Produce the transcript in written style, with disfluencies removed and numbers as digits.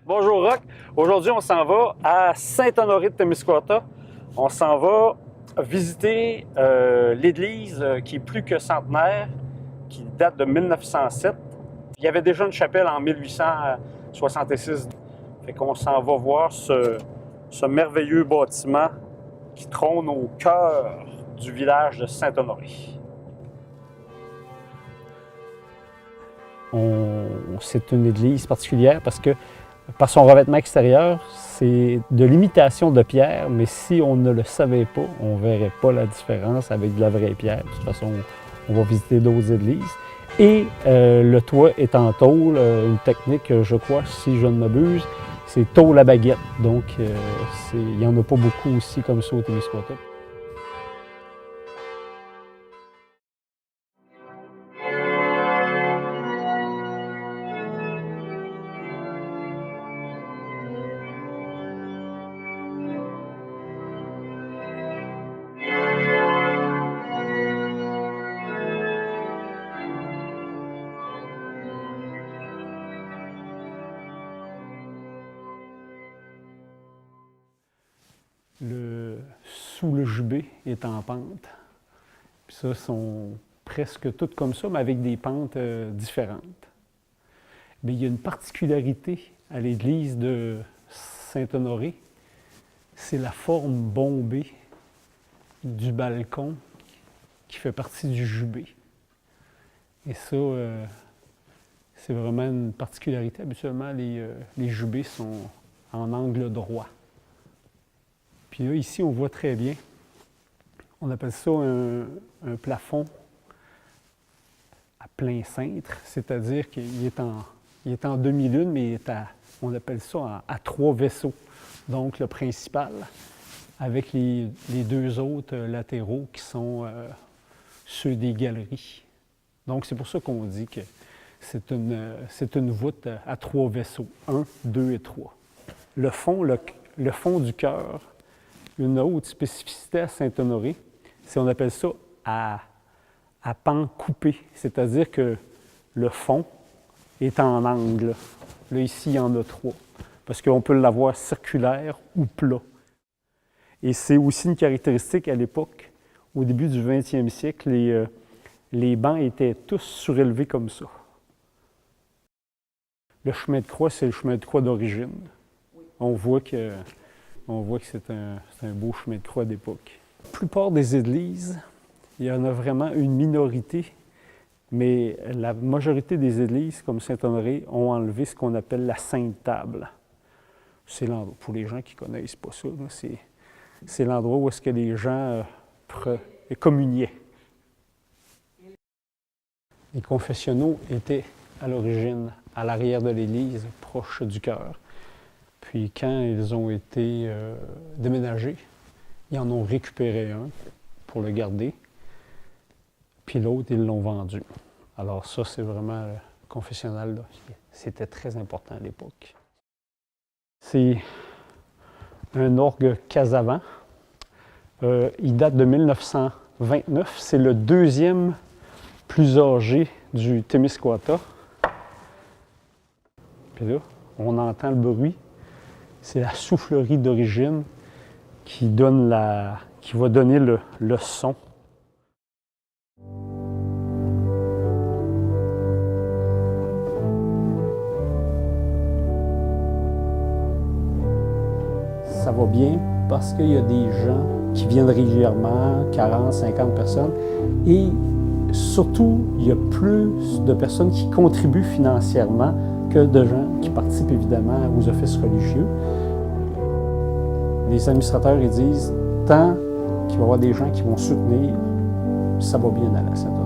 Bonjour Roch. Aujourd'hui, on s'en va à Saint-Honoré de Témiscouata. On s'en va visiter l'église qui est plus que centenaire, qui date de 1907. Il y avait déjà une chapelle en 1866. Fait qu'on s'en va voir ce merveilleux bâtiment qui trône au cœur du village de Saint-Honoré. C'est une église particulière parce que par son revêtement extérieur, c'est de l'imitation de pierre, mais si on ne le savait pas, on ne verrait pas la différence avec de la vraie pierre. De toute façon, on va visiter d'autres églises. Et le toit est en tôle, une technique, je crois, si je ne m'abuse, c'est tôle à baguette. Donc, il n'y en a pas beaucoup aussi comme ça au Témiscouata. Sous le jubé est en pente. Puis ça, sont presque toutes comme ça, mais avec des pentes différentes. Mais il y a une particularité à l'église de Saint-Honoré, c'est la forme bombée du balcon qui fait partie du jubé. Et ça, c'est vraiment une particularité. Habituellement, les jubés sont en angle droit. Puis là, ici, on voit très bien. On appelle ça un plafond à plein cintre, c'est-à-dire qu'il est en demi-lune, mais on appelle ça à 3 vaisseaux. Donc, le principal, avec les 2 autres latéraux qui sont ceux des galeries. Donc, c'est pour ça qu'on dit que c'est une voûte à 3 vaisseaux, 1, 2 et 3. Le fond du chœur, une autre spécificité à Saint-Honoré, c'est on appelle ça à pan coupé, c'est-à-dire que le fond est en angle. Là, ici, il y en a 3, parce qu'on peut l'avoir circulaire ou plat. Et c'est aussi une caractéristique à l'époque, au début du 20e siècle, les bancs étaient tous surélevés comme ça. Le chemin de croix, c'est le chemin de croix d'origine. On voit que c'est un beau chemin de croix d'époque. La plupart des églises, il y en a vraiment une minorité, mais la majorité des églises, comme Saint-Honoré, ont enlevé ce qu'on appelle la Sainte Table. C'est l'endroit, pour les gens qui ne connaissent pas ça, c'est l'endroit où est-ce que les gens communiaient. Les confessionnaux étaient à l'origine, à l'arrière de l'église, proche du chœur. Puis quand ils ont été déménagés, ils en ont récupéré un pour le garder. Puis l'autre, ils l'ont vendu. Alors ça, c'est vraiment le confessionnal, là. C'était très important à l'époque. C'est un orgue Casavant. Il date de 1929. C'est le 2e plus âgé du Témiscouata. Puis là, on entend le bruit. C'est la soufflerie d'origine qui va donner le son. Ça va bien parce qu'il y a des gens qui viennent régulièrement, 40, 50 personnes, et surtout, il y a plus de personnes qui contribuent financièrement que de gens qui participent évidemment aux offices religieux. Les administrateurs ils disent, tant qu'il va y avoir des gens qui vont soutenir, ça va bien à la Saint-Honoré.